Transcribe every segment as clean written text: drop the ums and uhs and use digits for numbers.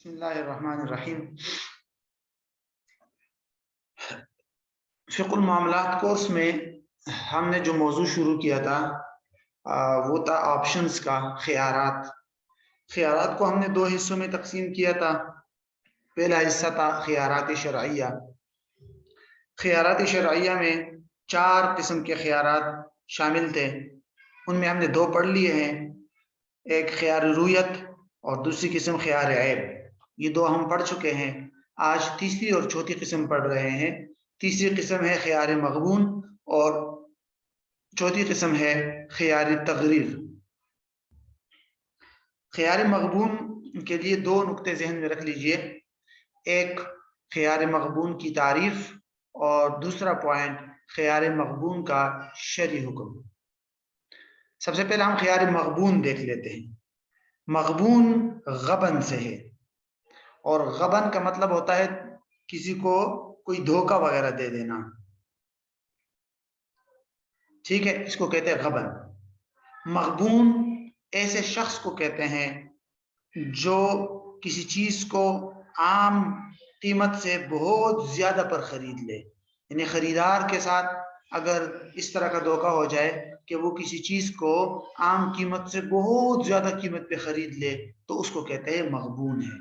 बिस्मिल्लाहिर्रहमानिर्रहीम। फ़िक़्हुल मामलात कोर्स में हमने जो मौजू शुरू किया था वो था ऑप्शंस का, ख़ियारात। ख़ियारात को हमने दो हिस्सों में तकसीम किया था। पहला हिस्सा था ख़ियारात शरइया। ख़ियारात शरइया में 4 किस्म के ख़ियारात शामिल थे। उनमें हमने 2 पढ़ लिए हैं, एक ख़ियार रुयत और दूसरी किस्म ख़ियार ऐब। ये 2 हम पढ़ चुके हैं। आज तीसरी और चौथी किस्म पढ़ रहे हैं। तीसरी किस्म है ख़ियार मग़बून और चौथी किस्म है ख़ियार तग़रीर। ख़ियार मग़बून के लिए 2 नुक्ते ज़हन में रख लीजिए। एक ख़ियार मग़बून की तारीफ़ और दूसरा पॉइंट ख़ियार मग़बून का शरई हुक्म। सबसे पहले हम ख़ियार मग़बून देख लेते हैं। मग़बून गबन से है और गबन का मतलब होता है किसी को कोई धोखा वगैरह दे देना, ठीक है, इसको कहते हैं गबन। मग़बून ऐसे शख्स को कहते हैं जो किसी चीज को आम कीमत से बहुत ज्यादा पर खरीद ले। यानी खरीदार के साथ अगर इस तरह का धोखा हो जाए कि वो किसी चीज को आम कीमत से बहुत ज्यादा कीमत पे खरीद ले, तो उसको कहते हैं मग़बून है,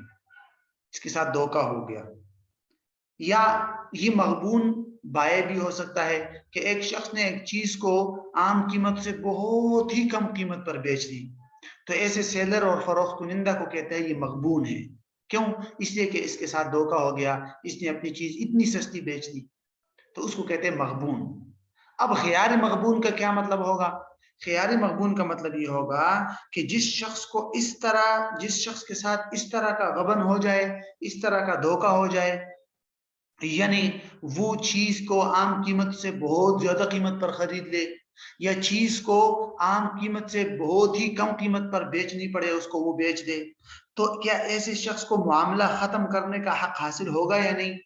इसके साथ धोखा हो गया। या ये मग़बून बाय भी हो सकता है कि एक शख्स ने एक चीज को आम कीमत से बहुत ही कम कीमत पर बेच दी, तो ऐसे सेलर और फरोख्त कुनिंदा को कहते हैं ये मग़बून है। क्यों? इसलिए कि इसके साथ धोखा हो गया, इसने अपनी चीज इतनी सस्ती बेच दी, तो उसको कहते हैं मग़बून। अब ख़ियार मग़बून का क्या मतलब होगा? ख़ियार मग़बून का मतलब ये होगा कि जिस शख्स के साथ इस तरह का गबन हो जाए, इस तरह का धोखा हो जाए, यानी वो चीज को आम कीमत से बहुत ज्यादा कीमत पर खरीद ले या चीज को आम कीमत से बहुत ही कम कीमत पर बेचनी पड़े, उसको वो बेच दे, तो क्या ऐसे शख्स को मामला खत्म करने का हक हासिल होगा या नहीं?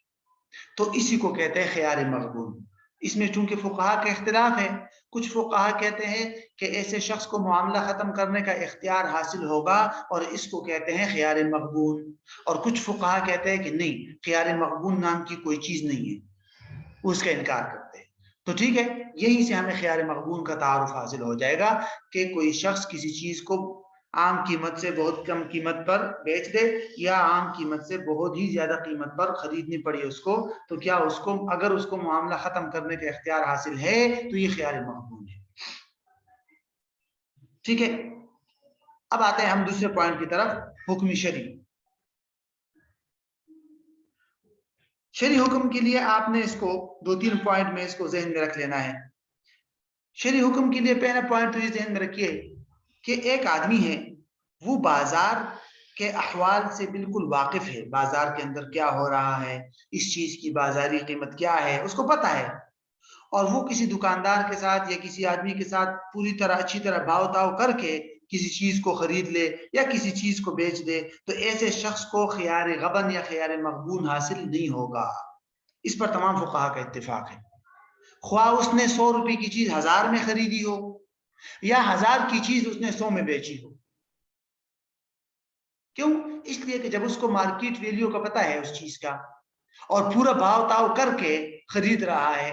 तो इसी को कहते हैं ख़ियार मग़बून। इसमें चूंकि फुक़हा का इख्तिलाफ है, कुछ फुक़हा कहते हैं कि ऐसे शख्स को मामला खत्म करने का इख्तियार हासिल होगा और इसको कहते हैं ख़ियार मग़बून, और कुछ फुक़हा कहते हैं कि नहीं, ख़ियार मग़बून नाम की कोई चीज नहीं है, उसका इनकार करते हैं। तो ठीक है, यहीं से हमें ख़ियार मग़बून का तारुफ हासिल हो जाएगा कि कोई शख्स किसी चीज को आम कीमत से बहुत कम कीमत पर बेच दे या आम कीमत से बहुत ही ज्यादा कीमत पर खरीदनी पड़ी उसको, तो क्या उसको अगर उसको मामला खत्म करने का इख्तियार हासिल है तो ये ख़ियार मग़बून है। ठीक है, अब आते हैं हम दूसरे पॉइंट की तरफ, हुक्म शरई। शरई हुक्म के लिए आपने इसको 2-3 पॉइंट में इसको ज़हन में रख लेना है। शरई हुक्म के लिए पहला पॉइंट तो ये ज़हन में रखिए कि एक आदमी है, वो बाजार के अहवाल से बिल्कुल वाकिफ है, बाजार के अंदर क्या हो रहा है, इस चीज की बाजारी कीमत क्या है, उसको पता है, और वो किसी दुकानदार के साथ या किसी आदमी के साथ पूरी तरह अच्छी तरह भाव ताव करके किसी चीज को खरीद ले या किसी चीज को बेच दे, तो ऐसे शख्स को ख़ियार गबन या ख़ियार मग़बून हासिल नहीं होगा। इस पर तमाम फुक़हा का इत्तिफाक है। ख्वाह उसने 100 रुपए की चीज 1000 में खरीदी हो या 1000 की चीज उसने 100 में बेची हो। क्यों? इसलिए कि जब उसको मार्केट वैल्यू का पता है उस चीज का और पूरा भाव ताव करके खरीद रहा है,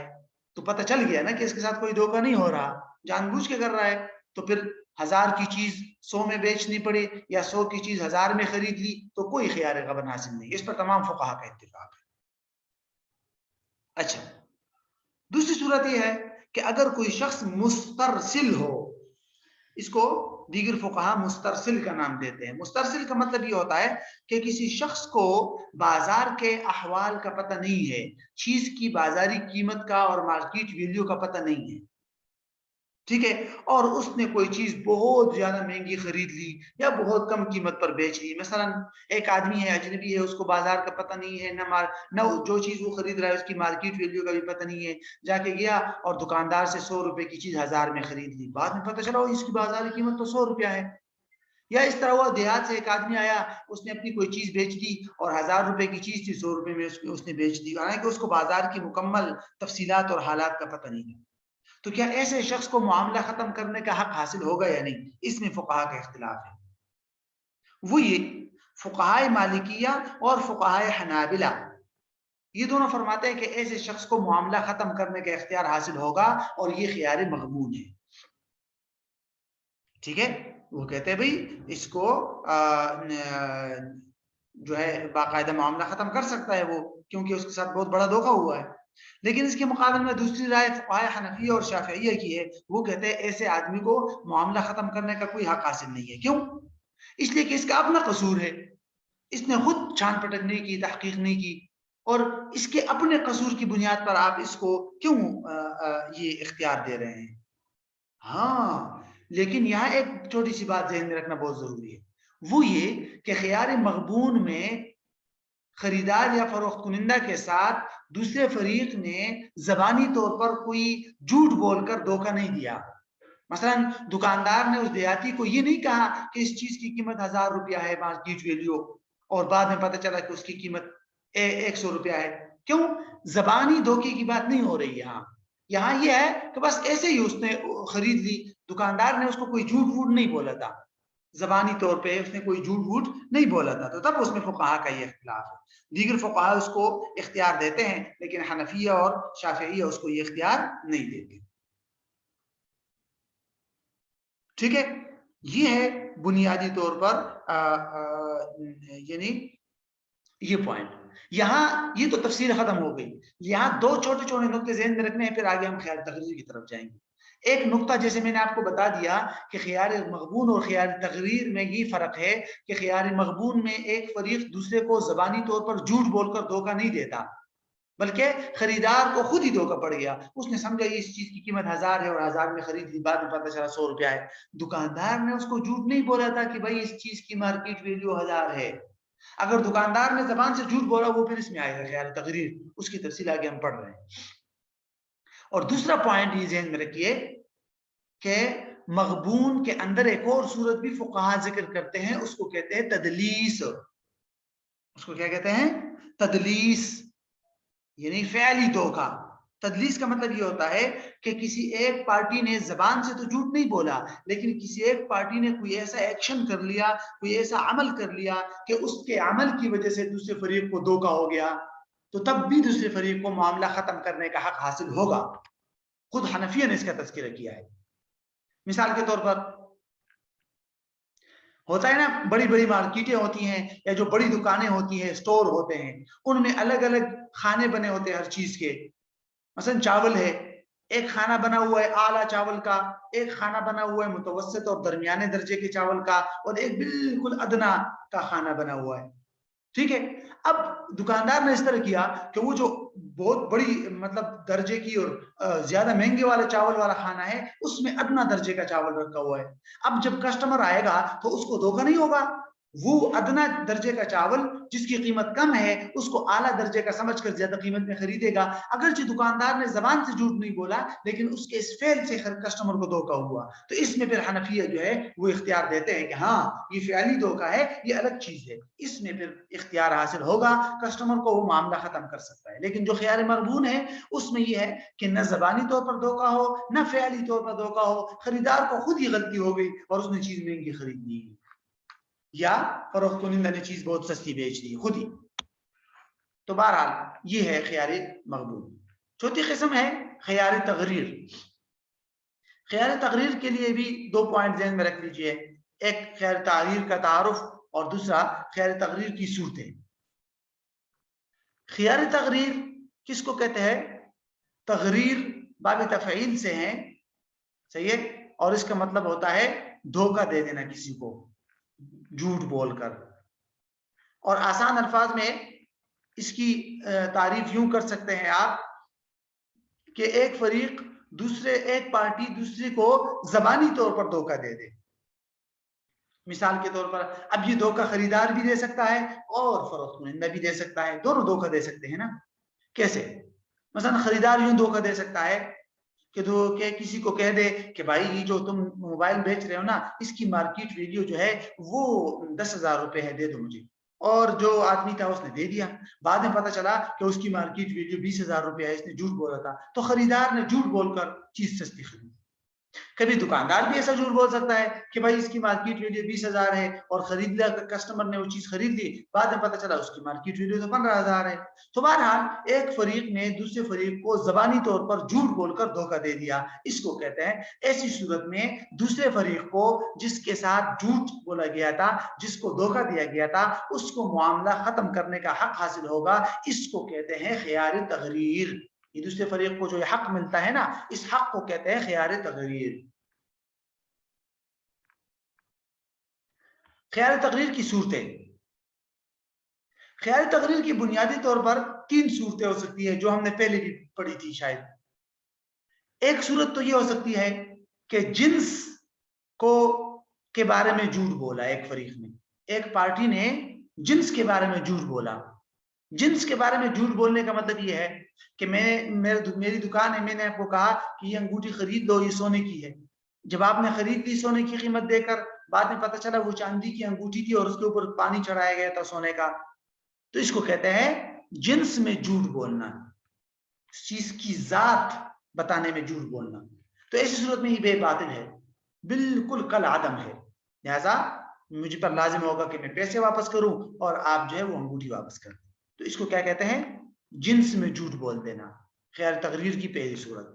तो पता चल गया ना कि इसके साथ कोई धोखा नहीं हो रहा, जानबूझ के कर रहा है। तो फिर 1000 की चीज 100 में बेचनी पड़े या 100 की चीज 1000 में खरीद ली, तो कोई ख़ियार गबन हासिल नहीं। इस पर तमाम फुक़हा का इत्तिफाक है। अच्छा, दूसरी सूरत यह है कि अगर कोई शख्स मुस्तरसिल हो, इसको दीगर फुक़हा मुस्तरसिल का नाम देते हैं। मुस्तरसिल का मतलब ये होता है कि किसी शख्स को बाजार के अहवाल का पता नहीं है, चीज की बाजारी कीमत का और मार्केट वैल्यू का पता नहीं है, ठीक है, और उसने कोई चीज बहुत ज्यादा महंगी खरीद ली या बहुत कम कीमत पर बेच ली। मसलन एक आदमी है, अजनबी है, उसको बाजार का पता नहीं है, न जो चीज वो खरीद रहा है उसकी मार्केट वैल्यू का भी पता नहीं है, जाके गया और दुकानदार से 100 रुपए की चीज 1000 में खरीद ली, बाद में पता चला इसकी बाजारी कीमत तो 100 रुपया है। या इस तरह हुआ, देहात से एक आदमी आया, उसने अपनी कोई चीज बेच दी और 1000 रुपए की चीज थी 100 रुपए में उसने बेच दी, हालांकि उसको बाजार की मुकम्मल तफसीलात और हालात का पता नहीं है। तो क्या ऐसे शख्स को मामला खत्म करने का हक हासिल होगा या नहीं? इसमें फुक़हा का इख्तिलाफ है। वो ये फुक़हाए मालिकिया और फुक़हाए हनाबिला ये दोनों फरमाते हैं कि ऐसे शख्स को मामला खत्म करने का इख्तियार हासिल होगा और ये खियार मग़बून है। ठीक है, वो कहते हैं भाई इसको जो है बाकायदा मामला खत्म कर सकता है वो, क्योंकि उसके साथ बहुत बड़ा धोखा हुआ है। लेकिन इसके मुकाबले में दूसरी राय फुक़हाए हनफिया और शाफ़िइया की है, वो कहते हैं ऐसे आदमी को मामला खत्म करने का कोई हक हासिल नहीं है। क्यों? इसलिए कि इसका अपना कसूर है, इसने खुद छान पटक नहीं की, तहकीक नहीं की, और इसके अपने कसूर की बुनियाद पर आप इसको क्यों ये इख्तियार दे रहे हैं। हाँ, लेकिन यहाँ एक छोटी सी बात ज़हन में रखना बहुत जरूरी है, वो ये कि खियार मग़बून में खरीदार या फरोख्त कुनिंदा के साथ दूसरे फरीक ने ज़बानी तौर पर कोई झूठ बोलकर धोखा नहीं दिया। मसलन दुकानदार ने उस देहाती को ये नहीं कहा कि इस चीज की कीमत 1000 रुपया है मार्केट वैल्यू, और बाद में पता चला कि उसकी कीमत 100 रुपया है। क्यों? जबानी धोखे की बात नहीं हो रही यहाँ। यहाँ ये है कि बस ऐसे ही उसने खरीद ली, दुकानदार ने उसको कोई झूठ वूठ नहीं बोला था, जबानी तौर पे उसने कोई झूठ वूठ नहीं बोला था, तो तब उसमें फुक़हा का ये इख्तिलाफ है। दीगर फुक़हा उसको इख्तियार देते हैं, लेकिन हनफिया और शाफ़िइया उसको ये इख्तियार नहीं देते। ठीक है, ये है बुनियादी तौर पर यानी ये पॉइंट। यहाँ ये तो तफसीर खत्म हो गई। यहाँ दो छोटे छोटे नुक्ते ज़हन में रखने हैं, फिर आगे हम ख़ियार तक़रीर की तरफ जाएंगे। एक नुक्ता जैसे मैंने आपको बता दिया कि खियार मग़बून और खियार तक़रीर में ये फ़र्क है कि खियार मग़बून में एक फरीक दूसरे को ज़बानी तौर पर झूठ बोलकर धोखा नहीं देता, बल्कि खरीदार को खुद ही धोखा पड़ गया। उसने समझा इस चीज की कीमत 1000 है और 1000 में खरीद ली, बाद में पता चला 100 रुपया है। दुकानदार ने उसको झूठ नहीं बोला था कि भाई इस चीज की मार्केट वैल्यू 1000 है। अगर दुकानदार ने जबान से झूठ बोला वो फिर इसमें आएगा खियार तक़रीर, उसकी तफसील आगे हम पढ़ रहे हैं। और दूसरा पॉइंट ये ज़हन में रखिए कि मग़बून के अंदर एक और सूरत भी फुक़हा जिक्र करते हैं, उसको कहते हैं तदलीस। उसको क्या कहते हैं? तदलीस, यानी फ़ैली धोखा। तदलीस का मतलब ये होता है कि किसी एक पार्टी ने ज़बान से तो झूठ नहीं बोला, लेकिन किसी एक पार्टी ने कोई ऐसा एक्शन कर लिया, कोई ऐसा अमल कर लिया कि उसके अमल की वजह से दूसरे फरीक को धोखा हो गया, तो तब भी दूसरे फरीक को मामला खत्म करने का हक हासिल होगा। खुद हनफिया ने इसका तज़किरा किया है। मिसाल के तौर पर होता है ना, बड़ी बड़ी मार्केटें होती हैं या जो बड़ी दुकानें होती हैं, स्टोर होते हैं, उनमें अलग अलग खाने बने होते हैं हर चीज के। मसलन चावल है, एक खाना बना हुआ है आला चावल का, एक खाना बना हुआ है मुतवस्सित और दरमियाने दर्जे के चावल का, और एक बिल्कुल अदना का खाना बना हुआ है। ठीक है, अब दुकानदार ने इस तरह किया कि वो जो बहुत बड़ी मतलब दर्जे की और ज्यादा महंगे वाले चावल वाला खाना है, उसमें अदना दर्जे का चावल रखा हुआ है। अब जब कस्टमर आएगा तो उसको धोखा नहीं होगा, वो अदना दर्जे का चावल जिसकी कीमत कम है उसको आला दर्जे का समझकर ज्यादा कीमत में खरीदेगा। अगरचे दुकानदार ने जबान से झूठ नहीं बोला, लेकिन उसके इस फेल से कस्टमर को धोखा हुआ। तो इसमें फिर हनफिया जो है वो इख्तियार देते हैं कि हाँ ये फ़िअली धोखा है, ये अलग चीज है, इसमें फिर इख्तियार हासिल होगा, कस्टमर को वो मामला खत्म कर सकता है। लेकिन जो खियार मरबून है उसमें यह है कि न जबानी तौर पर धोखा हो, न फ़िअली तौर पर धोखा हो, खरीदार को खुद ही गलती हो गई और उसने चीज महंगी खरीद ली, या फरोख्त कुनिंदा ने चीज बहुत सस्ती बेच दी खुद ही। तो बहरहाल ये है खियार मक़बूल। चौथी किस्म है खियार तग़रीर। खियार तग़रीर के लिए भी दो पॉइंट ज़हन में रख लीजिए, एक खियार तग़रीर का तारुफ और दूसरा खियार तग़रीर की सूरतें। खियार तग़रीर किसको कहते हैं? तग़रीर बाब तफ़ईल से है, सही है, और इसका मतलब होता है धोखा दे देना किसी को झूठ बोलकर। और आसान अल्फाज में इसकी तारीफ यूं कर सकते हैं आप कि एक फरीक एक पार्टी दूसरे को जबानी तौर पर धोखा दे दे। मिसाल के तौर पर अब ये धोखा खरीदार भी दे सकता है और फरोख्त कुनिंदा भी दे सकता है, दोनों धोखा दे सकते हैं ना। कैसे? मसलन खरीदार यूं धोखा दे सकता है कि किसी को कह दे कि भाई ये जो तुम मोबाइल बेच रहे हो ना, इसकी मार्केट वैल्यू जो है वो 10,000 रुपए है, दे दो मुझे। और जो आदमी था उसने दे दिया, बाद में पता चला कि उसकी मार्केट वैल्यू 20,000 रुपया है, इसने झूठ बोला था, तो खरीदार ने झूठ बोलकर चीज सस्ती खरीदी। کبھی دکاندار بھی ایسا جھوٹ بول سکتا ہے کہ بھائی اس کی مارکیٹ ویلیو 20,000 ہے اور خرید لیا کسٹمر نے وہ چیز خرید لی, بعد میں پتہ چلا اس کی مارکیٹ ویلیو تو 15,000 ہے. تو بہرحال ایک فریق نے دوسرے فریق کو زبانی طور پر جھوٹ بول کر دھوکہ دے دیا, اس کو کہتے ہیں. ایسی صورت میں دوسرے فریق کو جس کے ساتھ جھوٹ بولا گیا تھا, جس کو دھوکہ دیا گیا تھا, اس کو معاملہ ختم کرنے کا حق حاصل ہوگا. اس کو کہتے ہیں خیار تغریر. یہ دوسرے فریق کو جو حق ملتا ہے نا, اس حق کو کہتے ہیں خیار تغریر. خیار تقریر کی صورتیں. خیار تقریر کی بنیادی طور پر 3 صورتیں ہو سکتی ہیں جو ہم نے پہلے بھی پڑھی تھی شاید. ایک صورت تو یہ ہو سکتی ہے کہ جنس کو کے بارے میں جھوٹ بولا ایک فریق نے, ایک پارٹی نے جنس کے بارے میں جھوٹ بولا. جنس کے بارے میں جھوٹ بولنے کا مطلب یہ ہے کہ میری دکان ہے, میں نے آپ کو کہا کہ یہ انگوٹھی خرید لو, یہ سونے کی ہے. جب آپ نے خرید لی سونے کی قیمت دے کر, بعد میں پتہ چلا وہ چاندی کی انگوٹھی تھی اور اس کے اوپر پانی چڑھایا گیا تھا سونے کا, تو اس کو کہتے ہیں جنس میں جھوٹ بولنا, چیز کی ذات بتانے میں جھوٹ بولنا. تو ایسی صورت میں یہ بے باطل ہے, بالکل کل عدم ہے. لہذا مجھ پر لازم ہوگا کہ میں پیسے واپس کروں اور آپ جو ہے وہ انگوٹھی واپس کر دیں. تو اس کو کیا کہتے ہیں؟ جنس میں جھوٹ بول دینا. خیار تقریر کی پہلی صورت.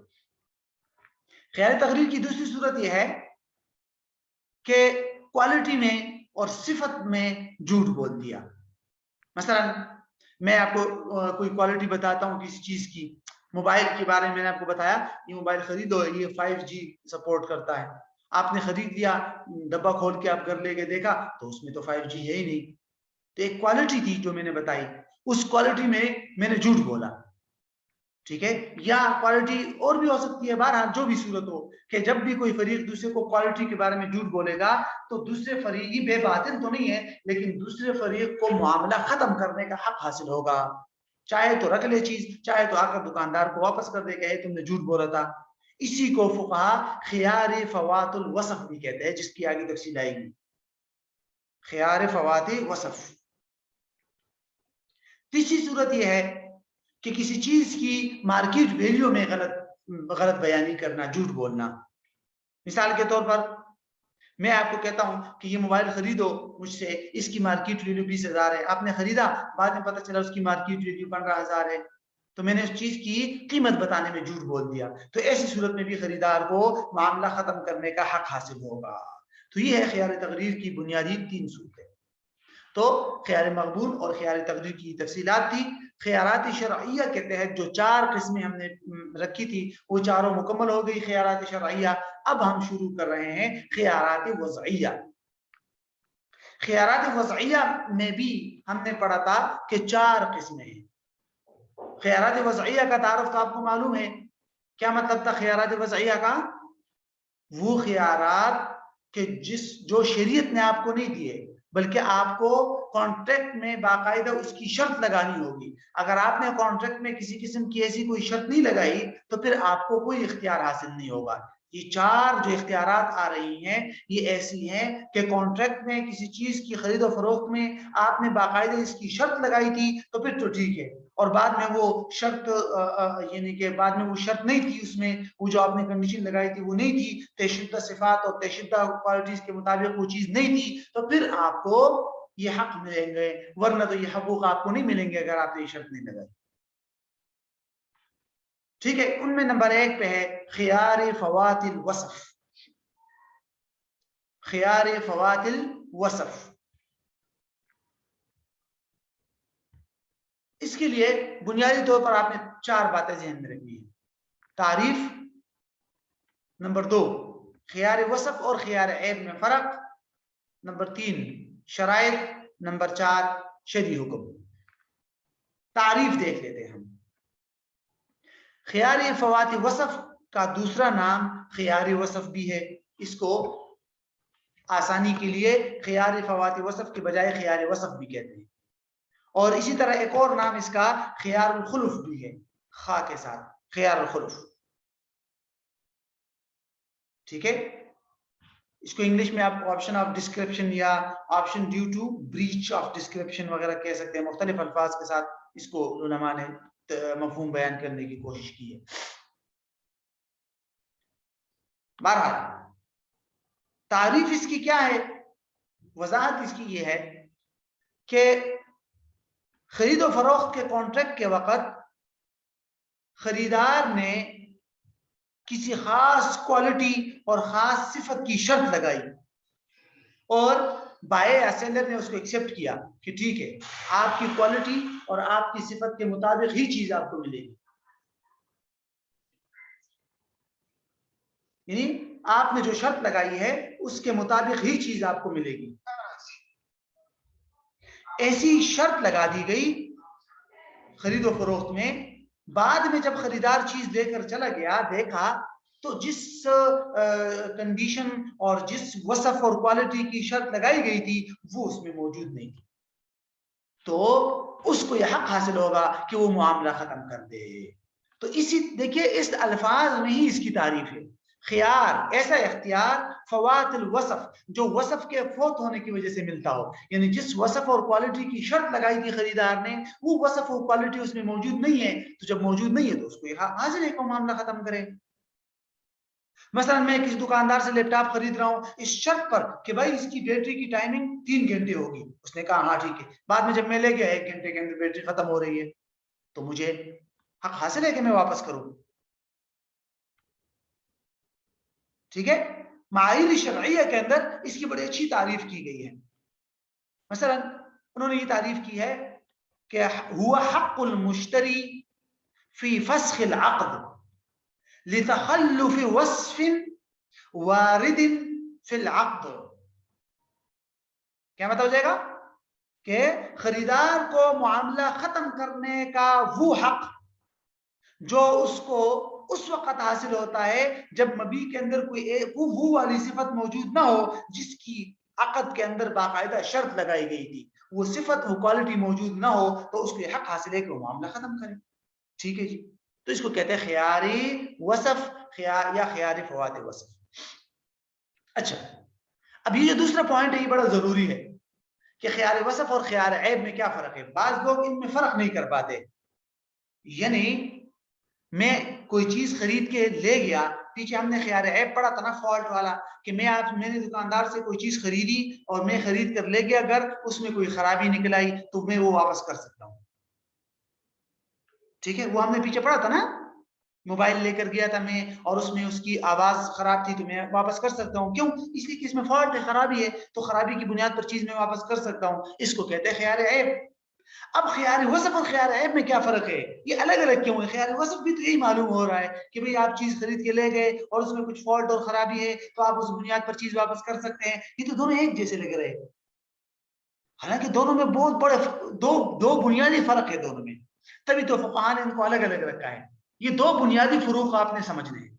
خیار تقریر کی دوسری صورت یہ ہے کہ کوالٹی میں اور صفت میں جھوٹ بول دیا. مثلا میں آپ کو کوئی کوالٹی بتاتا ہوں کسی چیز کی, موبائل کے بارے میں نے آپ کو بتایا یہ موبائل خریدو, یہ 5G سپورٹ کرتا ہے. آپ نے خرید لیا, ڈبہ کھول کے آپ گھر لے کے دیکھا تو اس میں تو 5G ہے ہی نہیں. تو ایک کوالٹی تھی جو میں نے بتائی, اس کوالٹی میں نے جھوٹ بولا. ٹھیک ہے, یا کوالٹی اور بھی ہو سکتی ہے. بہرحال جو بھی صورت ہو کہ جب بھی کوئی فریق دوسرے کو کوالٹی کے بارے میں جھوٹ بولے گا تو دوسرے فریق ہی بے باطل تو نہیں ہے, لیکن دوسرے فریق کو معاملہ ختم کرنے کا حق حاصل ہوگا. چاہے تو رکھ لے چیز, چاہے تو آ کر دکاندار کو واپس کر دے کہ تم نے جھوٹ بولا تھا. اسی کو فقہا خیار فوات الوصف بھی کہتے ہیں, جس کی آگے تفصیل آئے گی. خیار فوات وصف. تیسری صورت یہ ہے کہ کسی چیز کی مارکیٹ ویلیو میں غلط بیانی کرنا, جھوٹ بولنا. مثال کے طور پر میں آپ کو کہتا ہوں کہ یہ موبائل خریدو مجھ سے, اس کی مارکیٹ ویلیو 20,000 ہے. آپ نے خریدا, بعد میں پتہ چلا اس کی مارکیٹ ویلیو 15,000 ہے, تو میں نے اس چیز کی قیمت بتانے میں جھوٹ بول دیا. تو ایسی صورت میں بھی خریدار کو معاملہ ختم کرنے کا حق حاصل ہوگا. تو یہ ہے خیار تقریر کی بنیادی 3 صورتیں. تو خیار مقبول اور خیار تقریر کی تفصیلات تھی. خیارات شرعیہ کے تحت جو 4 قسمیں ہم نے رکھی تھی وہ چاروں مکمل ہو گئی خیارات شرعیہ. اب ہم شروع کر رہے ہیں خیارات وضعیہ. خیارات وضعیہ میں بھی ہم نے پڑھا تھا کہ 4 قسمیں ہیں. خیارات وضعیہ کا تعارف تو آپ کو معلوم ہے. کیا مطلب تھا خیارات وضعیہ کا؟ وہ خیارات کہ جو شریعت نے آپ کو نہیں دیے, بلکہ آپ کو کانٹریکٹ میں باقاعدہ اس کی شرط لگانی ہوگی. اگر آپ نے کانٹریکٹ میں کسی قسم کی ایسی کوئی شرط نہیں لگائی تو پھر آپ کو کوئی اختیار حاصل نہیں ہوگا. یہ 4 جو اختیارات آ رہی ہیں یہ ایسی ہیں کہ کانٹریکٹ میں کسی چیز کی خرید و فروخت میں آپ نے باقاعدہ اس کی شرط لگائی تھی تو پھر تو ٹھیک ہے, اور بعد میں وہ شرط یعنی کہ بعد میں وہ شرط نہیں تھی, اس میں وہ جو آپ نے کنڈیشن لگائی تھی وہ نہیں تھی, طےشدہ صفات اور طےشدہ کوالٹیز کے مطابق وہ چیز نہیں تھی, تو پھر آپ کو یہ حق ملیں گے, ورنہ تو یہ حقوق آپ کو نہیں ملیں گے اگر آپ نے یہ شرط نہیں لگائی. ٹھیک ہے, ان میں نمبر 1 پہ ہے خیار فوات الوصف. خیار فوات الوصف. اس کے لیے بنیادی طور پر آپ نے 4 باتیں ذہن میں رکھنی ہیں. تعریف, نمبر 2 خیار وصف اور خیار عیب میں فرق, نمبر 3 شرائط, نمبر 4 شرعی حکم. تعریف دیکھ لیتے ہیں ہم. خیار فوات وصف کا دوسرا نام خیار وصف بھی ہے. اس کو آسانی کے لیے خیار فوات وصف کے بجائے خیار وصف بھی کہتے ہیں. اور اسی طرح ایک اور نام اس کا خیار الخلف بھی ہے, خا کے ساتھ, خیار الخلف. ٹھیک ہے, اس کو انگلش میں آپ آپشن آف ڈسکرپشن یا option due to breach of description وغیرہ کہہ سکتے ہیں. مختلف الفاظ کے ساتھ اس کو علماء نے مفہوم بیان کرنے کی کوشش کی ہے. بہرحال تعریف اس کی کیا ہے، وضاحت اس کی یہ ہے کہ خرید و فروخت کے کانٹریکٹ کے وقت خریدار نے کسی خاص کوالٹی اور خاص صفت کی شرط لگائی اور بائے یا سیلر نے اس کو ایکسپٹ کیا کہ ٹھیک ہے آپ کی کوالٹی اور آپ کی صفت کے مطابق ہی چیز آپ کو ملے گی، یعنی آپ نے جو شرط لگائی ہے اس کے مطابق ہی چیز آپ کو ملے گی. ایسی شرط لگا دی گئی خرید و فروخت میں. بعد میں جب خریدار چیز لے کر چلا گیا دیکھا تو جس کنڈیشن اور جس وصف اور کوالٹی کی شرط لگائی گئی تھی وہ اس میں موجود نہیں تھی، تو اس کو یہ حق حاصل ہوگا کہ وہ معاملہ ختم کر دے. تو اسی دیکھیے اس الفاظ میں ہی اس کی تعریف ہے. خیار ایسا اختیار فوات الوصف جو وصف کے فوت ہونے کی وجہ سے ملتا ہو، یعنی جس وصف اور کوالٹی کی شرط لگائی تھی خریدار نے وہ وصف اور کوالٹی اس میں موجود نہیں ہے، تو جب موجود نہیں ہے تو اس کو حاضر ہے کہ معاملہ ختم کرے. مثلا میں کسی دکاندار سے لیپ ٹاپ خرید رہا ہوں اس شرط پر کہ بھائی اس کی بیٹری کی ٹائمنگ 3 گھنٹے ہوگی، اس نے کہا ہاں ٹھیک ہے. بعد میں جب میں لے گیا 1 گھنٹے کے اندر بیٹری ختم ہو رہی ہے تو مجھے حق حاصل ہے کہ میں واپس کروں. ٹھیک ہے. معایر شرعیہ کے اندر اس کی بڑی اچھی تعریف کی گئی ہے. مثلا انہوں نے یہ تعریف کی ہے کہ ہوا حق المشتری فی فسخ العقد لتخلف وصف وارد فی العقد. کیا مطلب ہو جائے گا کہ خریدار کو معاملہ ختم کرنے کا وہ حق جو اس کو اس وقت حاصل ہوتا ہے جب مبیع کے اندر کوئی وہ والی صفت موجود نہ ہو جس کی عقد کے اندر باقاعدہ شرط لگائی گئی تھی، وہ صفت وہ کوالٹی موجود نہ ہو تو اس کو حق حاصل ہے کہ وہ معاملہ ختم کرے. ٹھیک ہے جی. تو اس کو کہتے ہیں خیاری وصف یا خیاری فوات وصف. اچھا اب یہ جو دوسرا پوائنٹ ہے یہ بڑا ضروری ہے کہ خیار وصف اور خیار عیب میں کیا فرق ہے. بعض لوگ ان میں فرق نہیں کر پاتے. یعنی میں کوئی چیز خرید کے لے گیا، پیچھے ہم نے خیار عیب پڑھا تھا نا فالٹ والا کہ میں نے دکاندار سے کوئی چیز خریدی اور میں خرید کر لے گیا گھر، اس میں کوئی خرابی نکل آئی تو میں وہ واپس کر سکتا ہوں. ٹھیک ہے. وہ ہم نے پیچھے پڑھا تھا نا، موبائل لے کر گیا تھا میں اور اس میں اس کی آواز خراب تھی تو میں واپس کر سکتا ہوں. کیوں؟ اس لیے کہ اس میں فالٹ ہے، خرابی ہے، تو خرابی کی بنیاد پر چیز میں واپس کر سکتا ہوں. اس کو کہتے ہیں خیار عیب. اب خیار وصف اور خیار عیب میں کیا فرق ہے؟ یہ الگ الگ کیوں ہے؟ خیار وصف بھی تو یہی معلوم ہو رہا ہے کہ بھئی آپ چیز خرید کے لے گئے اور اس میں کچھ فالٹ اور خرابی ہے تو آپ اس بنیاد پر چیز واپس کر سکتے ہیں. یہ تو دونوں ایک جیسے لگ رہے ہیں، حالانکہ دونوں میں بہت بڑے دو بنیادی فرق ہے دونوں میں. تبھی تو فقہاء نے ان کو الگ الگ رکھا ہے. یہ دو بنیادی فروق آپ نے سمجھنے ہیں.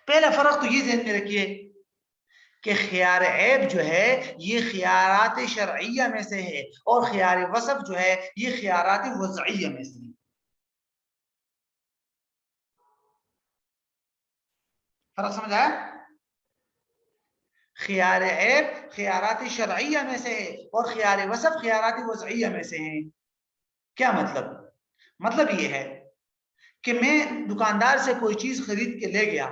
پہلا فرق تو یہ ذہن میں رکھیے کہ خیار عیب جو ہے یہ خیارات شرعیہ میں سے ہے اور خیار وصف جو ہے یہ خیارات وضعیہ میں سے ہے. فرق سمجھ آیا؟ خیار عیب خیارات شرعیہ میں سے ہے اور خیار وصف خیارات وضعیہ میں سے ہیں. کیا مطلب؟ مطلب یہ ہے کہ میں دکاندار سے کوئی چیز خرید کے لے گیا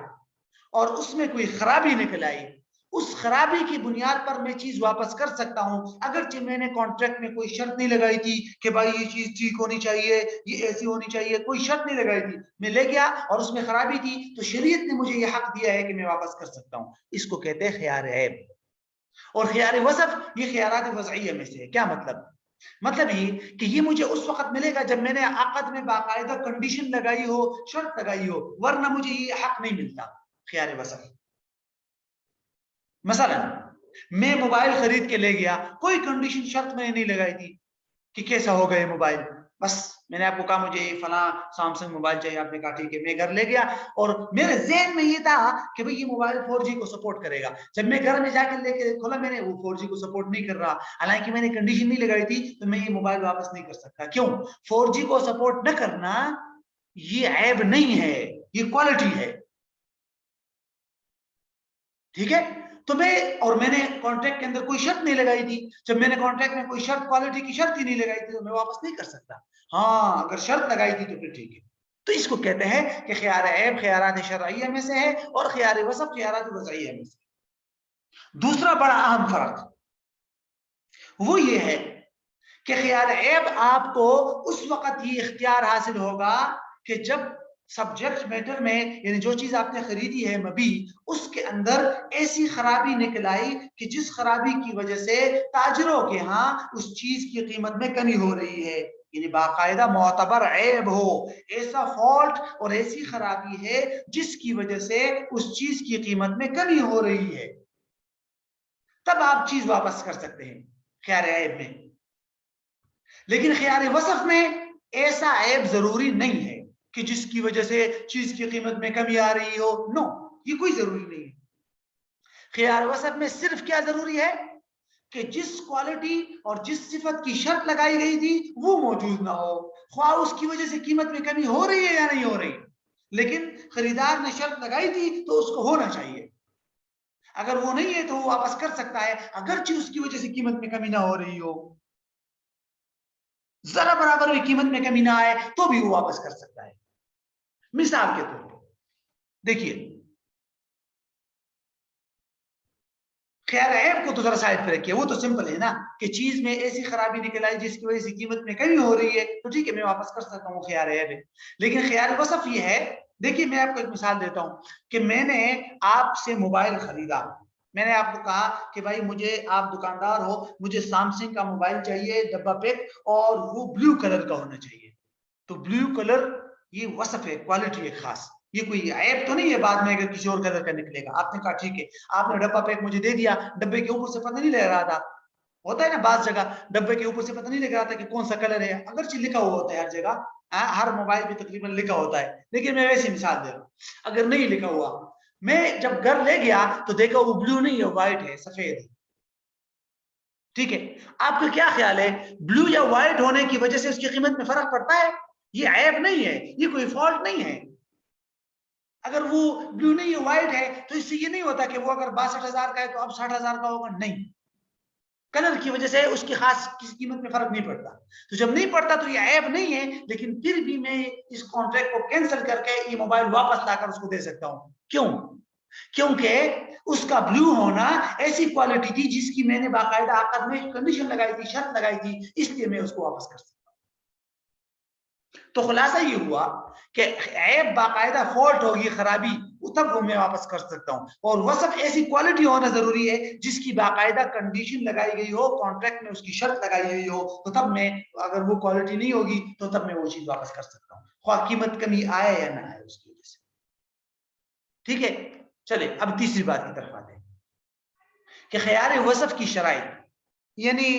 اور اس میں کوئی خرابی نکل آئی، اس خرابی کی بنیاد پر میں چیز واپس کر سکتا ہوں اگرچہ میں نے کانٹریکٹ میں کوئی شرط نہیں لگائی تھی کہ بھائی یہ چیز ٹھیک ہونی چاہیے، یہ ایسی ہونی چاہیے، کوئی شرط نہیں لگائی تھی. میں لے گیا اور اس میں خرابی تھی تو شریعت نے مجھے یہ حق دیا ہے کہ میں واپس کر سکتا ہوں. اس کو کہتے ہیں خیار عیب. اور خیار وصف یہ خیارات وضعیہ میں سے ہے. کیا مطلب؟ مطلب یہ کہ یہ مجھے اس وقت ملے گا جب میں نے عقد میں باقاعدہ کنڈیشن لگائی ہو، شرط لگائی ہو، ورنہ مجھے یہ حق نہیں ملتا. خیار وصف. مثلا میں موبائل خرید کے لے گیا، کوئی کنڈیشن شرط میں نے نہیں لگائی تھی کہ کیسا ہوگا یہ موبائل، بس میں نے آپ کو کہا مجھے یہ فلاں سامسنگ موبائل چاہیے، آپ نے کہا ٹھیک ہے، میں گھر لے گیا اور میرے ذہن میں یہ تھا کہ بھئی یہ موبائل 4G کو سپورٹ کرے گا. جب میں گھر میں جا کے لے کے کھولا میں نے وہ 4G کو سپورٹ نہیں کر رہا، حالانکہ میں نے کنڈیشن نہیں لگائی تھی، تو میں یہ موبائل واپس نہیں کر سکتا. کیوں؟ 4G کو سپورٹ نہ کرنا یہ عیب نہیں ہے، یہ کوالٹی ہے. ٹھیک ہے. تو میں نے کانٹریکٹ کے اندر کوئی شرط نہیں لگائی تھی. جب میں نے کانٹریکٹ میں کوئی شرط کوالٹی کی شرط ہی نہیں لگائی تھی تو میں واپس نہیں کر سکتا. ہاں اگر شرط لگائی تھی تو پھر ٹھیک ہے. تو اس کو کہتے ہیں کہ خیار عیب خیارات شرعیہ میں سے ہے اور خیار وصف خیارات وضعیہ میں سے. دوسرا بڑا اہم فرق وہ یہ ہے کہ خیار عیب آپ کو اس وقت ہی اختیار حاصل ہوگا کہ جب سبجیکٹ میٹر میں یعنی جو چیز آپ نے خریدی ہے مبی اس کے اندر ایسی خرابی نکل آئی کہ جس خرابی کی وجہ سے تاجروں کے ہاں اس چیز کی قیمت میں کمی ہو رہی ہے. یعنی باقاعدہ معتبر عیب ہو, ایسا فالٹ اور ایسی خرابی ہے جس کی وجہ سے اس چیز کی قیمت میں کمی ہو رہی ہے, تب آپ چیز واپس کر سکتے ہیں خیار عیب میں. لیکن خیار وصف میں ایسا عیب ضروری نہیں ہے کہ جس کی وجہ سے چیز کی قیمت میں کمی آ رہی ہو. نو, یہ کوئی ضروری نہیں ہے. خیار وصف میں صرف کیا ضروری ہے کہ جس کوالٹی اور جس صفت کی شرط لگائی گئی تھی وہ موجود نہ ہو, خواہ اس کی وجہ سے قیمت میں کمی ہو رہی ہے یا نہیں ہو رہی, لیکن خریدار نے شرط لگائی تھی تو اس کو ہونا چاہیے. اگر وہ نہیں ہے تو وہ واپس کر سکتا ہے اگرچہ اس کی وجہ سے قیمت میں کمی نہ ہو رہی ہو, ذرا برابر بھی قیمت میں کمی نہ آئے تو بھی وہ واپس کر سکتا ہے. مثال کے طور پر دیکھیے, خیار عیب کو تو ذرا سائڈ پہ رکھیے, وہ تو سمپل ہے نا کہ چیز میں ایسی خرابی نکل آئی جس کی وجہ سے قیمت میں کمی ہو رہی ہے تو ٹھیک ہے میں واپس کر سکتا ہوں, خیار عیب ہے. لیکن خیار وصف یہ ہے, دیکھیے میں آپ کو ایک مثال دیتا ہوں کہ میں نے آپ سے موبائل خریدا, میں نے آپ کو کہا کہ بھائی مجھے, آپ دکاندار ہو, مجھے سامسنگ کا موبائل چاہیے ڈبہ پیک اور وہ بلیو کلر کا ہونا چاہیے. تو بلیو کلر یہ وصف ہے, کوالٹی ہے خاص, یہ کوئی عیب تو نہیں ہے بعد میں اگر کسی اور کلر کا نکلے گا. آپ نے کہا ٹھیک ہے, آپ نے ڈبہ پیک مجھے دے دیا, ڈبے کے اوپر سے پتہ نہیں لگ رہا تھا, ہوتا ہے نا بعض جگہ ڈبے کے اوپر سے پتہ نہیں لگ رہا تھا کہ کون سا کلر ہے, اگرچہ لکھا ہوا ہوتا ہے ہر جگہ, ہر موبائل بھی تقریباً لکھا ہوتا ہے, لیکن میں ویسی مثال دے رہا ہوں. اگر نہیں لکھا ہوا, میں جب گھر لے گیا تو دیکھا وہ بلیو نہیں ہے, وائٹ ہے, سفید ہے. ٹھیک ہے, آپ کا کیا خیال ہے بلیو یا وائٹ ہونے کی وجہ سے اس کی قیمت میں فرق پڑتا ہے؟ یہ عیب نہیں ہے, یہ کوئی فالٹ نہیں ہے. اگر وہ بلیو نہیں ہے وائٹ ہے تو اس سے یہ نہیں ہوتا کہ وہ اگر 62,000 کا ہے تو اب 60,000 کا ہوگا, نہیں. کلر کی وجہ سے اس کی خاص کسی قیمت میں فرق نہیں پڑتا. تو جب نہیں پڑتا تو یہ عیب نہیں ہے, لیکن پھر بھی میں اس کانٹریکٹ کو کینسل کر کے یہ موبائل واپس لا کر اس کو دے سکتا ہوں. کیوں؟ کیونکہ اس کا بلیو ہونا ایسی کوالٹی تھی جس کی میں نے باقاعدہ عقد میں کنڈیشن لگائی تھی, شرط لگائی تھی, اس لیے میں اس کو واپس کر سکتا ہوں. تو خلاصہ یہ ہوا کہ عیب باقاعدہ فالٹ ہوگی, خرابی, تب وہ میں واپس کر سکتا ہوں. اور وصف ایسی کوالٹی ہونا ضروری ہے جس کی باقاعدہ کنڈیشن لگائی گئی ہو, کانٹریکٹ میں اس کی شرط لگائی گئی ہو, تو تب میں, اگر وہ کوالٹی نہیں ہوگی تو تب میں وہ چیز واپس کر سکتا ہوں, خواہ قیمت کمی آئے یا نہ آئے اس کی وجہ سے. ٹھیک ہے, چلے اب تیسری بات کی طرف آتے ہیں کہ خیار وصف کی شرائط. یعنی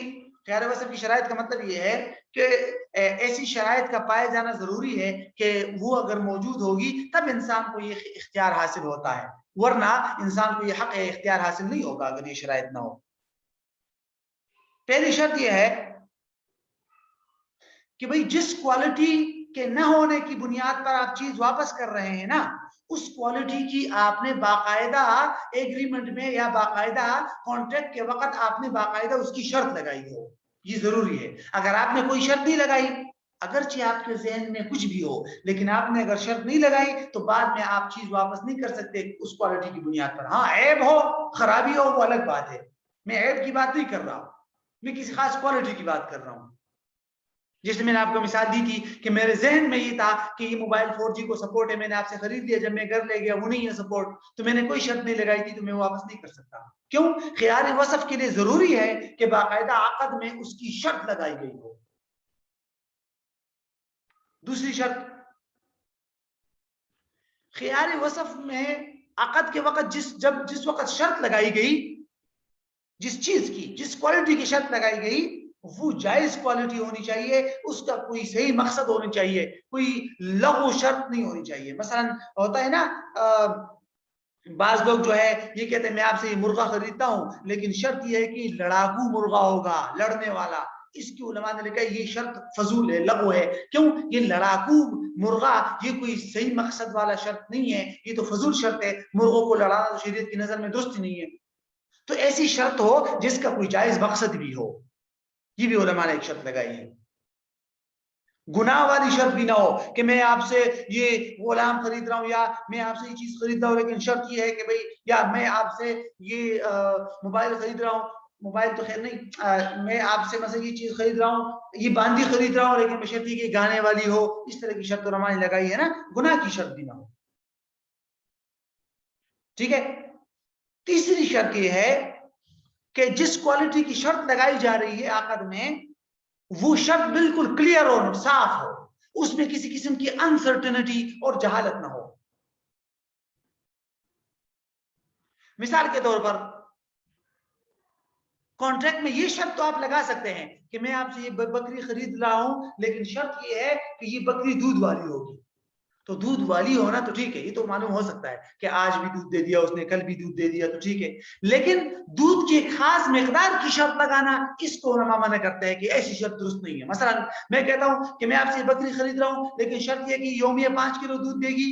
خیار وصف کی شرائط کا مطلب یہ ہے کہ ایسی شرائط کا پائے جانا ضروری ہے کہ وہ اگر موجود ہوگی تب انسان کو یہ اختیار حاصل ہوتا ہے, ورنہ انسان کو یہ حق اختیار حاصل نہیں ہوگا اگر یہ شرائط نہ ہو. پہلی شرط یہ ہے کہ بھئی جس کوالٹی کے نہ ہونے کی بنیاد پر آپ چیز واپس کر رہے ہیں نا, اس کوالٹی کی آپ نے باقاعدہ ایگریمنٹ میں یا باقاعدہ کانٹریکٹ کے وقت آپ نے باقاعدہ اس کی شرط لگائی ہو, یہ ضروری ہے. اگر آپ نے کوئی شرط نہیں لگائی, اگرچہ آپ کے ذہن میں کچھ بھی ہو, لیکن آپ نے اگر شرط نہیں لگائی تو بعد میں آپ چیز واپس نہیں کر سکتے اس کوالٹی کی بنیاد پر. ہاں عیب ہو, خرابی ہو, وہ الگ بات ہے, میں عیب کی بات نہیں کر رہا ہوں, میں کسی خاص کوالٹی کی بات کر رہا ہوں. جیسے میں نے آپ کو مثال دی تھی کہ میرے ذہن میں یہ تھا کہ یہ موبائل 4G کو سپورٹ ہے, میں نے آپ سے خرید لیا, جب میں گھر لے گیا وہ نہیں ہے سپورٹ, تو میں نے کوئی شرط نہیں لگائی تھی تو میں واپس نہیں کر سکتا. کیوں؟ خیار وصف کے لیے ضروری ہے کہ باقاعدہ عقد میں اس کی شرط لگائی گئی ہو. دوسری شرط, خیار وصف میں عقد کے وقت جس وقت شرط لگائی گئی, جس چیز کی, جس کوالٹی کی شرط لگائی گئی, وہ جائز کوالٹی ہونی چاہیے, اس کا کوئی صحیح مقصد ہونا چاہیے, کوئی لغو شرط نہیں ہونی چاہیے. مثلا ہوتا ہے نا بعض لوگ جو ہے یہ کہتے ہیں میں آپ سے یہ مرغہ خریدتا ہوں لیکن شرط یہ ہے کہ لڑاکو مرغہ ہوگا, لڑنے والا. اس کی علماء نے لکھا یہ شرط فضول ہے, لغو ہے. کیوں؟ یہ لڑاکو مرغہ یہ کوئی صحیح مقصد والا شرط نہیں ہے, یہ تو فضول شرط ہے. مرغوں کو لڑانا تو شریعت کی نظر میں درست نہیں ہے. تو ایسی شرط ہو جس کا کوئی جائز مقصد بھی ہو, یہ بھی علماء نے ایک شرط لگائی ہے. गुनाह वाली शर्त भी ना हो कि मैं आपसे ये गुलाम खरीद रहा हूँ या मैं आपसे ये चीज खरीद रहा हूँ, लेकिन शर्त ये है कि भाई, या मैं आपसे ये मोबाइल खरीद रहा हूँ, मोबाइल तो खैर नहीं, मैं आपसे मतलब ये चीज खरीद रहा हूँ, ये बांदी खरीद रहा हूँ, लेकिन बशर्त कि गाने वाली हो। इस तरह की शर्त उलमा ने लगाई है ना, गुनाह की शर्त भी ना हो। ठीक है। तीसरी शर्त यह है कि जिस क्वालिटी की शर्त लगाई जा रही है आकद में, वो शर्त बिल्कुल क्लियर हो, साफ हो, उसमें किसी किस्म की अनसर्टेनिटी और जहालत ना हो। मिसाल के तौर पर कॉन्ट्रैक्ट में ये शर्त तो आप लगा सकते हैं कि मैं आपसे ये बकरी खरीद रहा हूं, लेकिन शर्त ये है कि ये बकरी दूध वाली होगी। तो दूध वाली होना तो ठीक है, ये तो मालूम हो सकता है कि आज भी दूध दे दिया उसने, कल भी दूध दे दिया, तो ठीक है। लेकिन दूध की खास मिकदार की शर्त लगाना, इसको उलमा मना करते हैं कि ऐसी शर्त दुरुस्त नहीं है। मसलन मैं कहता हूं कि मैं आपसे बकरी खरीद रहा हूं, लेकिन शर्त यह कि यौमिया 5 किलो दूध देगी,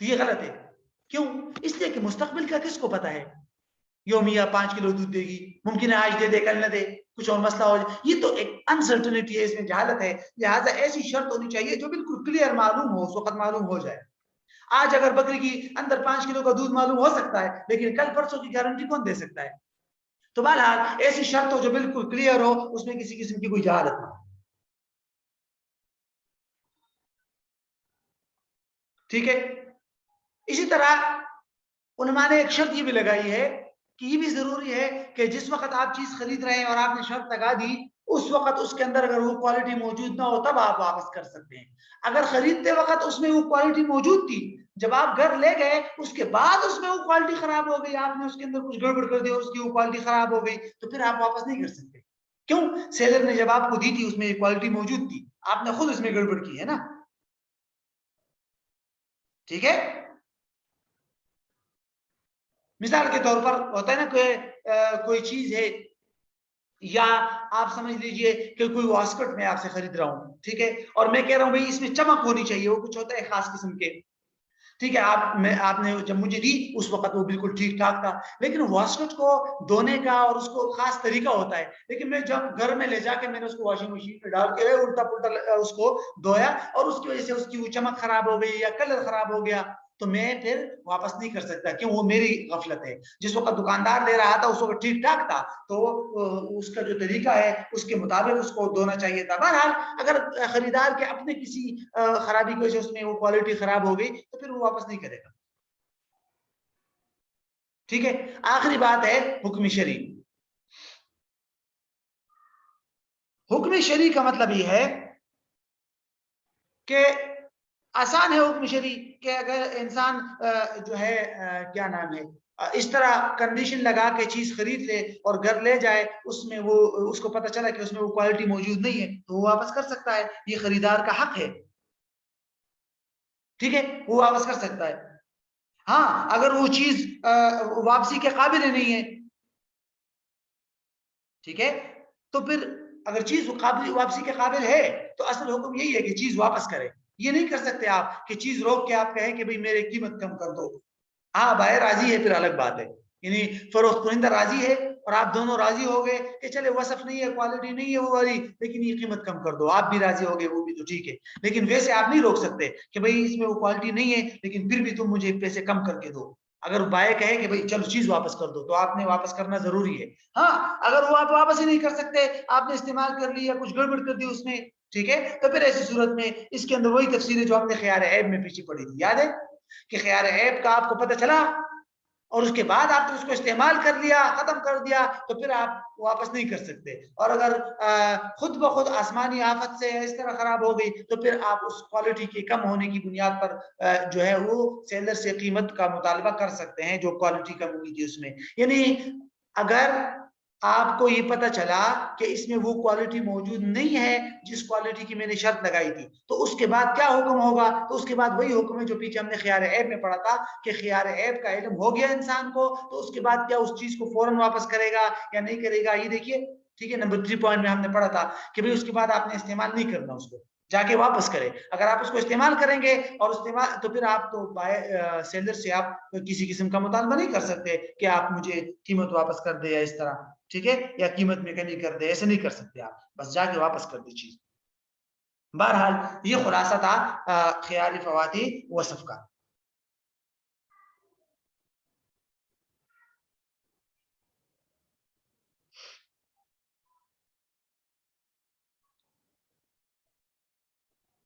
तो ये गलत है। क्यों? इसलिए कि मुस्तकबिल का किसको पता है, यौमिया 5 किलो दूध देगी, मुमकिन है आज दे दे कल न दे, कुछ और मसला हो जाए। ये तो एक अनसर्टेनिटी है, इसमें जहालत है। लिहाजा ऐसी शर्त होनी चाहिए जो बिल्कुल क्लियर मालूम हो, उस वक्त मालूम हो जाए। आज अगर बकरी की अंदर 5 किलो का दूध मालूम हो सकता है, लेकिन कल परसों की गारंटी कौन दे सकता है? तो बहरहाल ऐसी शर्त हो जो बिल्कुल क्लियर हो, उसमें किसी किस्म की कोई जहालत ना हो। ठीक है। इसी तरह उलमा ने एक शर्त ये भी लगाई है कि ये भी जरूरी है कि जिस वक्त आप चीज खरीद रहे हैं और आपने शर्त लगा दी, उस वक्त उसके अंदर अगर वो क्वालिटी मौजूद ना हो तब आप वापस कर सकते हैं। अगर खरीदते वक्त उसमें वो क्वालिटी मौजूद थी, जब आप घर ले गए उसके बाद उसमें वो क्वालिटी खराब हो गई, आपने उसके अंदर कुछ गड़बड़ कर दी और उसकी वो क्वालिटी खराब हो गई, तो फिर आप वापस नहीं कर सकते। क्यों? सेलर ने जब आपको दी थी उसमें क्वालिटी मौजूद थी, आपने खुद इसमें गड़बड़ की है ना। ठीक है। मिसाल के तौर पर होता है ना कि कोई चीज है, या आप समझ लीजिए कि कोई वास्कट मैं आपसे खरीद रहा हूं, ठीक है, और मैं कह रहा हूं भाई इसमें चमक होनी चाहिए, वो कुछ होता है खास किस्म के। ठीक है, आपने जब मुझे दी उस वक्त वो बिल्कुल ठीक ठाक था, लेकिन वास्कट को धोने का और उसको खास तरीका होता है। लेकिन मैं जब घर में ले जाके मैंने उसको वॉशिंग मशीन में डाल के उल्टा पुल्टा उसको धोया और उसकी वजह से उसकी वो चमक खराब हो गई या कलर खराब हो गया, तो मैं फिर वापस नहीं कर सकता। क्यों? वो मेरी गफलत है। जिस वक्त दुकानदार दे रहा था उस वक्त ठीक ठाक था, तो उसका जो तरीका है उसके मुताबिक उसको धोना चाहिए था। बहरहाल अगर खरीदार के अपने किसी खराबी की वजह से उसमें वो क्वालिटी खराब हो गई, तो फिर वो वापस नहीं करेगा। ठीक है। आखिरी बात है हुक्म शरी। हुक्म शरी का मतलब ये है कि आसान है हुक्म शरी कि अगर इंसान जो है क्या नाम है, इस तरह कंडीशन लगा के चीज खरीद ले और घर ले जाए, उसमें वो उसको पता चला कि उसमें वो क्वालिटी मौजूद नहीं है, तो वो वापस कर सकता है, ये खरीदार का हक है। ठीक है, वो वापस कर सकता है। हाँ, अगर वो चीज वापसी के काबिल नहीं है, ठीक है, तो फिर अगर चीज वापसी के काबिल है, तो असल हुक्म यही है कि चीज वापस करें। ये नहीं कर सकते आप कि चीज रोक के आप कहें कि भाई मेरी कीमत कम कर दो। हाँ, बाय राजी है फिर अलग बात है, यानी फरोख्त कुनिंदा राजी है और आप दोनों राजी हो गए कि चले वसफ नहीं है, क्वालिटी नहीं है वो वाली, लेकिन ये कीमत कम कर दो, आप भी राजी हो गए, वो भी, तो ठीक है। लेकिन वैसे आप नहीं रोक सकते कि भाई इसमें वो क्वालिटी नहीं है, लेकिन फिर भी तुम मुझे पैसे कम करके दो। अगर बाय कहे कि भाई चलो चीज वापस कर दो, तो आपने वापस करना जरूरी है। हाँ, अगर वो आप वापस ही नहीं कर सकते, आपने इस्तेमाल कर लिया, कुछ गड़बड़ कर दी उसमें, ठीक है, तो फिर ऐसी सूरत में इसके अंदर वही तफसीर है जो आपने ख्यार ऐब में पीछे पड़ी थी, याद है कि ख्यार ऐब का आपको पता चला और उसके बाद आपने उसको इस्तेमाल कर लिया, खत्म कर दिया, तो फिर आप वापस नहीं कर सकते। और अगर खुद ब खुद आसमानी आफत से इस तरह खराब हो गई, तो फिर आप उस क्वालिटी के कम होने की बुनियाद पर जो है वो सेलर से कीमत का मुतालबा कर सकते हैं जो क्वालिटी कम हुई थी उसमें। यानी अगर आपको ये पता चला कि इसमें वो क्वालिटी मौजूद नहीं है जिस क्वालिटी की मैंने शर्त लगाई थी, तो उसके बाद क्या हुक्म होगा? तो उसके बाद वही हुक्म है जो पीछे हमने ख्यार ऐब में पढ़ा था कि ख्यार ऐब का इल्म हो गया इंसान को, तो उसके बाद क्या उस चीज को फौरन वापस करेगा या नहीं करेगा, ये देखिए। ठीक है, नंबर 3 पॉइंट में हमने पढ़ा था कि भाई उसके बाद आपने इस्तेमाल नहीं करना उसको, जाके वापस करें। अगर आप उसको इस्तेमाल करेंगे और इस्तेमाल, तो फिर आप तो सेलर से आप किसी किस्म का मुतालबा नहीं कर सकते कि आप मुझे कीमत वापस कर दे या इस तरह, ठीक है, या कीमत में कमी कर दे, ऐसे नहीं कर सकते आप, बस जाके वापस कर दे चीज। بہرحال یہ خلاصہ تھا خیال فواتی وصف کا.